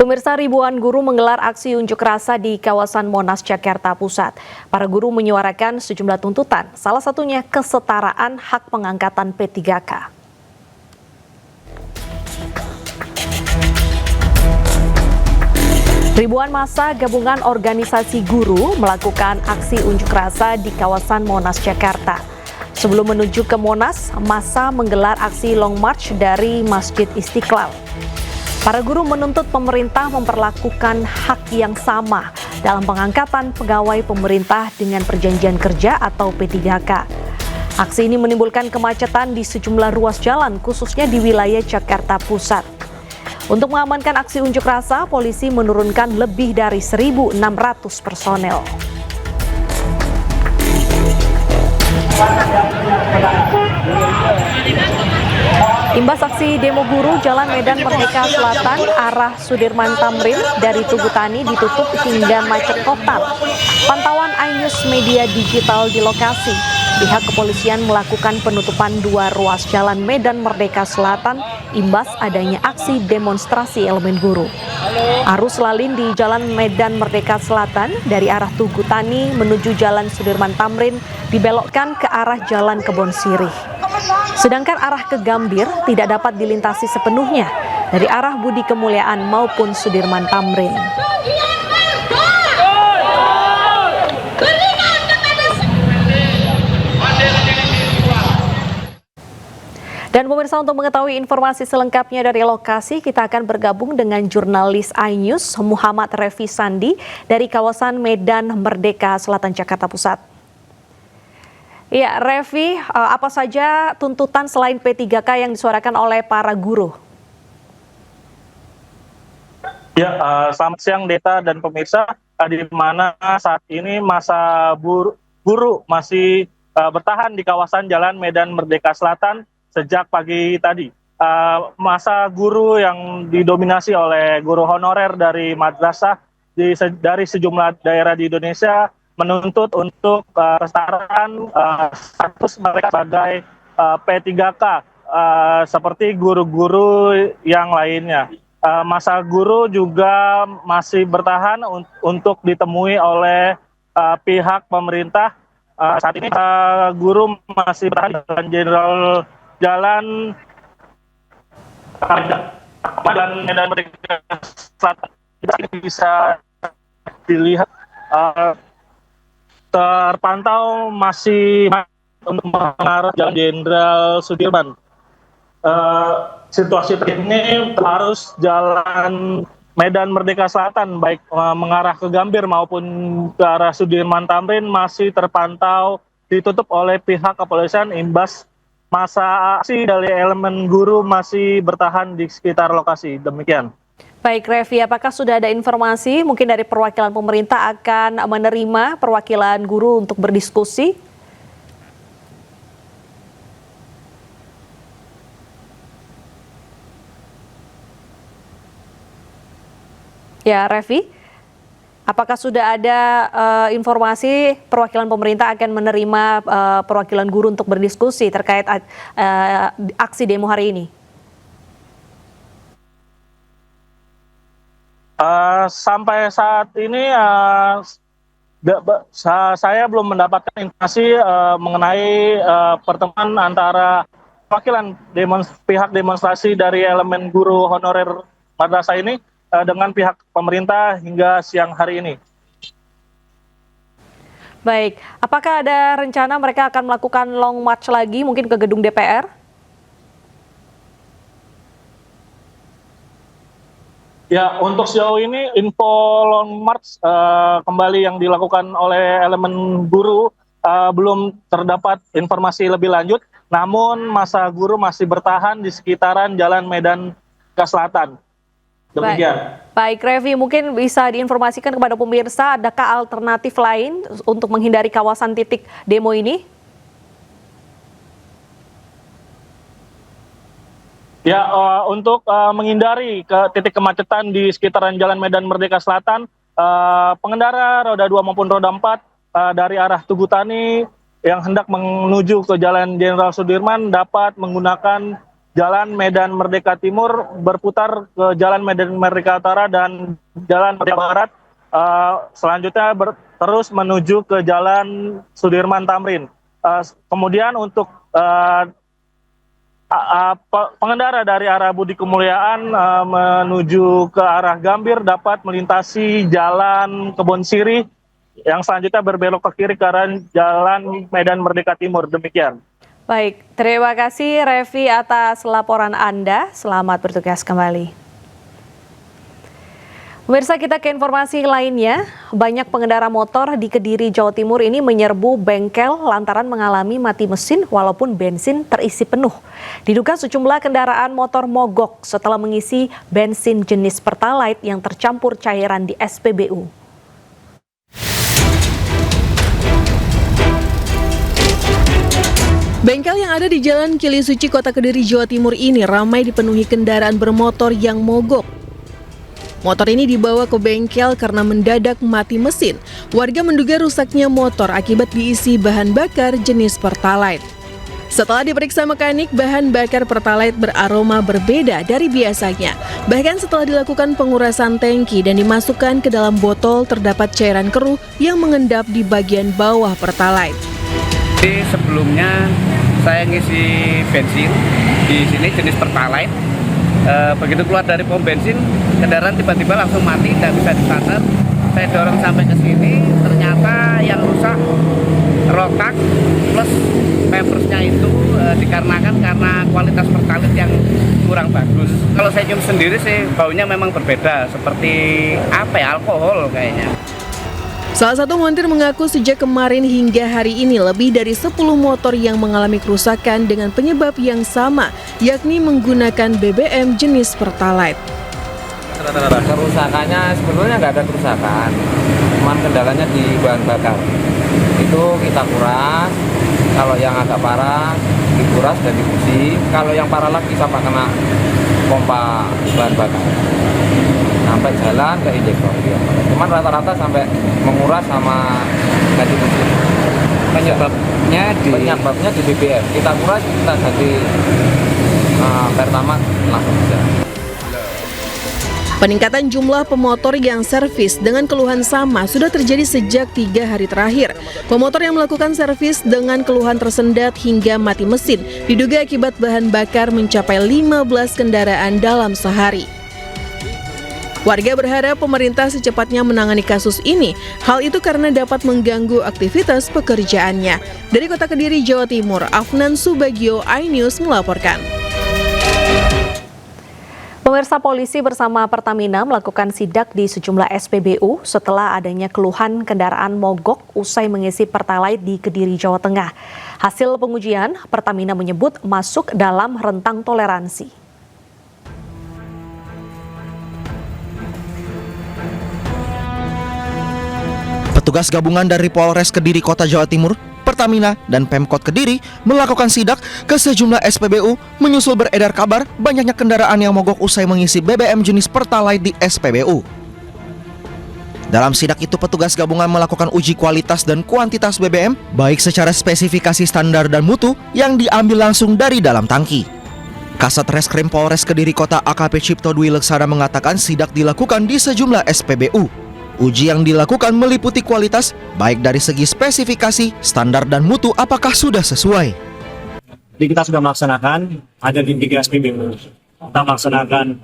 Pemirsa, ribuan guru menggelar aksi unjuk rasa di kawasan Monas, Jakarta Pusat. Para guru menyuarakan sejumlah tuntutan, salah satunya kesetaraan hak pengangkatan P3K. Ribuan massa gabungan organisasi guru melakukan aksi unjuk rasa di kawasan Monas, Jakarta. Sebelum menuju ke Monas, massa menggelar aksi long march dari Masjid Istiqlal. Para guru menuntut pemerintah memperlakukan hak yang sama dalam pengangkatan pegawai pemerintah dengan perjanjian kerja atau P3K. Aksi ini menimbulkan kemacetan di sejumlah ruas jalan, khususnya di wilayah Jakarta Pusat. Untuk mengamankan aksi unjuk rasa, polisi menurunkan lebih dari 1.600 personel. Imbas aksi demo guru, Jalan Medan Merdeka Selatan arah Sudirman Tamrin dari Tugu Tani ditutup hingga macet total. Pantauan iNews Media Digital di lokasi, pihak kepolisian melakukan penutupan dua ruas Jalan Medan Merdeka Selatan imbas adanya aksi demonstrasi elemen guru. Arus lalin di Jalan Medan Merdeka Selatan dari arah Tugu Tani menuju Jalan Sudirman Tamrin dibelokkan ke arah Jalan Kebon Sirih. Sedangkan arah ke Gambir tidak dapat dilintasi sepenuhnya dari arah Budi Kemuliaan maupun Sudirman Tamrin. Dan pemirsa, untuk mengetahui informasi selengkapnya dari lokasi, kita akan bergabung dengan jurnalis iNews Muhammad Revi Sandi dari kawasan Medan Merdeka Selatan, Jakarta Pusat. Ya, Revi, apa saja tuntutan selain P3K yang disuarakan oleh para guru? Ya, selamat siang Deta dan pemirsa, di mana saat ini masa guru masih bertahan di kawasan Jalan Medan Merdeka Selatan sejak pagi tadi. Masa guru yang didominasi oleh guru honorer dari madrasah dari sejumlah daerah di Indonesia menuntut untuk kesetaraan status mereka sebagai P3K seperti guru-guru yang lainnya. Masa guru juga masih bertahan untuk ditemui oleh pihak pemerintah. Saat ini guru masih bertahan di Jalan Medan Merdeka Selatan. Ini bisa dilihat terpantau masih untuk mengarah Jalan Jenderal Sudirman. Situasi ini arus Jalan Medan Merdeka Selatan baik mengarah ke Gambir maupun ke arah Sudirman Tamrin masih terpantau ditutup oleh pihak kepolisian imbas masa aksi dari elemen guru masih bertahan di sekitar lokasi. Demikian. Baik, Revi, apakah sudah ada informasi mungkin dari perwakilan pemerintah akan menerima perwakilan guru untuk berdiskusi? Ya, Revi, apakah sudah ada informasi perwakilan pemerintah akan menerima perwakilan guru untuk berdiskusi terkait aksi demo hari ini? Sampai saat ini saya belum mendapatkan informasi mengenai pertemuan antara perwakilan pihak demonstrasi dari elemen guru honorer madrasah ini dengan pihak pemerintah hingga siang hari ini. Baik, apakah ada rencana mereka akan melakukan long march lagi mungkin ke gedung DPR? Ya, untuk sejauh ini info long march kembali yang dilakukan oleh elemen guru belum terdapat informasi lebih lanjut, namun masa guru masih bertahan di sekitaran Jalan Medan ke Selatan. Demikian. Baik, Revi, mungkin bisa diinformasikan kepada pemirsa, adakah alternatif lain untuk menghindari kawasan titik demo ini? Ya, untuk menghindari titik kemacetan di sekitaran Jalan Medan Merdeka Selatan, pengendara roda 2 maupun roda 4 dari arah Tugu Tani yang hendak menuju ke Jalan Jenderal Sudirman dapat menggunakan Jalan Medan Merdeka Timur berputar ke Jalan Medan Merdeka Utara dan Jalan Merdeka Barat. Selanjutnya terus menuju ke Jalan Sudirman Tamrin. Kemudian untuk pengendara dari arah Budi Kemuliaan menuju ke arah Gambir dapat melintasi Jalan Kebon Sirih yang selanjutnya berbelok ke kiri ke arah Jalan Medan Merdeka Timur. Demikian. Baik, terima kasih Revi atas laporan Anda. Selamat bertugas kembali. Pemirsa, kita ke informasi lainnya. Banyak pengendara motor di Kediri, Jawa Timur ini menyerbu bengkel lantaran mengalami mati mesin walaupun bensin terisi penuh. Diduga sejumlah kendaraan motor mogok setelah mengisi bensin jenis Pertalite yang tercampur cairan di SPBU. Bengkel yang ada di Jalan Kilisuci, Kota Kediri, Jawa Timur ini ramai dipenuhi kendaraan bermotor yang mogok. Motor ini dibawa ke bengkel karena mendadak mati mesin. Warga menduga rusaknya motor akibat diisi bahan bakar jenis Pertalite. Setelah diperiksa mekanik, bahan bakar Pertalite beraroma berbeda dari biasanya. Bahkan setelah dilakukan pengurasan tangki dan dimasukkan ke dalam botol, terdapat cairan keruh yang mengendap di bagian bawah Pertalite. Sebelumnya saya ngisi bensin di sini jenis Pertalite. Begitu keluar dari pom bensin, kendaraan tiba-tiba langsung mati, tidak bisa distarter. Saya dorong sampai ke sini, ternyata yang rusak rotak plus pampersnya itu dikarenakan karena kualitas Pertalite yang kurang bagus. Kalau saya nyium sendiri sih baunya memang berbeda, seperti alkohol kayaknya. Salah satu montir mengaku sejak kemarin hingga hari ini lebih dari 10 motor yang mengalami kerusakan dengan penyebab yang sama, yakni menggunakan BBM jenis Pertalite. Kerusakannya sebetulnya nggak ada kerusakan, cuman kendalanya di bahan bakar. Itu kita kuras, kalau yang agak parah dikuras dan dicuci, kalau yang parah lagi sama kena pompa bahan bakar. Sampai jalan ke injektor, ya. Cuman rata-rata sampai menguras sama ganti mesin. Penyebabnya di BBM. Kita kuras, kita ganti pertama langsung aja. Peningkatan jumlah pemotor yang servis dengan keluhan sama sudah terjadi sejak 3 hari terakhir. Pemotor yang melakukan servis dengan keluhan tersendat hingga mati mesin diduga akibat bahan bakar mencapai 15 kendaraan dalam sehari. Warga berharap pemerintah secepatnya menangani kasus ini. Hal itu karena dapat mengganggu aktivitas pekerjaannya. Dari Kota Kediri, Jawa Timur, Afnan Subagio, iNews melaporkan. Pemirsa, polisi bersama Pertamina melakukan sidak di sejumlah SPBU setelah adanya keluhan kendaraan mogok usai mengisi Pertalite di Kediri, Jawa Tengah. Hasil pengujian, Pertamina menyebut masuk dalam rentang toleransi. Petugas gabungan dari Polres Kediri Kota Jawa Timur, Pertamina, dan Pemkot Kediri melakukan sidak ke sejumlah SPBU menyusul beredar kabar banyaknya kendaraan yang mogok usai mengisi BBM jenis Pertalite di SPBU. Dalam sidak itu, petugas gabungan melakukan uji kualitas dan kuantitas BBM, baik secara spesifikasi standar dan mutu yang diambil langsung dari dalam tangki. Kasat Reskrim Polres Kediri Kota AKP Cipto Dwi Leksana mengatakan sidak dilakukan di sejumlah SPBU. Uji yang dilakukan meliputi kualitas, baik dari segi spesifikasi, standar, dan mutu apakah sudah sesuai. Jadi kita sudah melaksanakan, ada di 3 SPBU. Kita melaksanakan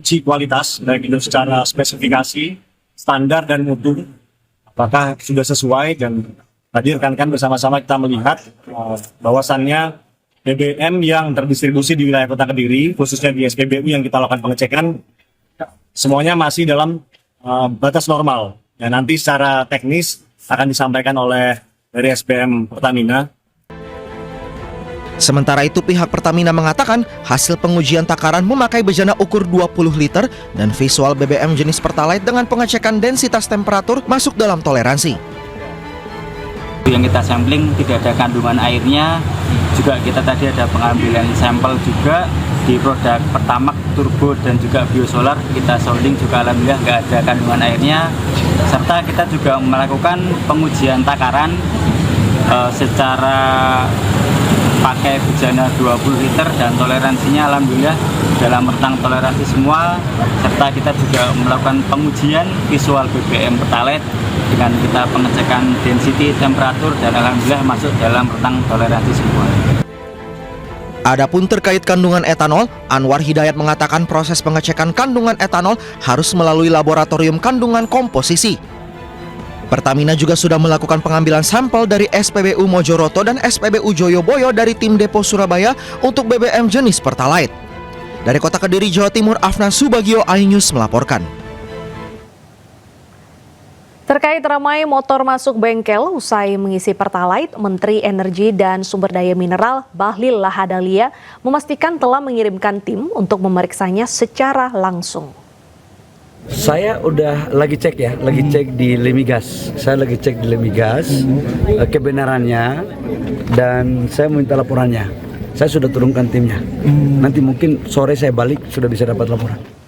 uji kualitas, baik itu secara spesifikasi, standar, dan mutu. Apakah sudah sesuai, dan tadi rekan-rekan bersama-sama kita melihat bahwasannya BBM yang terdistribusi di wilayah Kota Kediri, khususnya di SPBU yang kita lakukan pengecekan, semuanya masih dalam batas normal. Ya, nanti secara teknis akan disampaikan oleh dari SPM Pertamina. Sementara itu, pihak Pertamina mengatakan hasil pengujian takaran memakai bejana ukur 20 liter dan visual BBM jenis Pertalite dengan pengecekan densitas temperatur masuk dalam toleransi. Yang kita sampling tidak ada kandungan airnya, juga kita tadi ada pengambilan sampel juga di produk Pertamax, Turbo, dan juga Biosolar. Kita sounding juga alhamdulillah nggak ada kandungan airnya, serta kita juga melakukan pengujian takaran secara pakai bejana 20 liter dan toleransinya alhamdulillah dalam rentang toleransi semua, serta kita juga melakukan pengujian visual BBM Pertalite dengan kita pengecekan density, temperatur, dan alhamdulillah masuk dalam rentang toleransi semua. Adapun terkait kandungan etanol, Anwar Hidayat mengatakan proses pengecekan kandungan etanol harus melalui laboratorium kandungan komposisi. Pertamina juga sudah melakukan pengambilan sampel dari SPBU Mojoroto dan SPBU Joyoboyo dari tim depo Surabaya untuk BBM jenis Pertalite. Dari Kota Kediri, Jawa Timur, Afnan Subagio, iNews melaporkan. Terkait ramai motor masuk bengkel usai mengisi Pertalite, Menteri Energi dan Sumber Daya Mineral Bahlil Lahadalia memastikan telah mengirimkan tim untuk memeriksanya secara langsung. Saya udah lagi cek ya, lagi cek di Lemigas. Saya lagi cek di Lemigas kebenarannya dan saya minta laporannya. Saya sudah turunkan timnya. Nanti mungkin sore saya balik sudah bisa dapat laporan.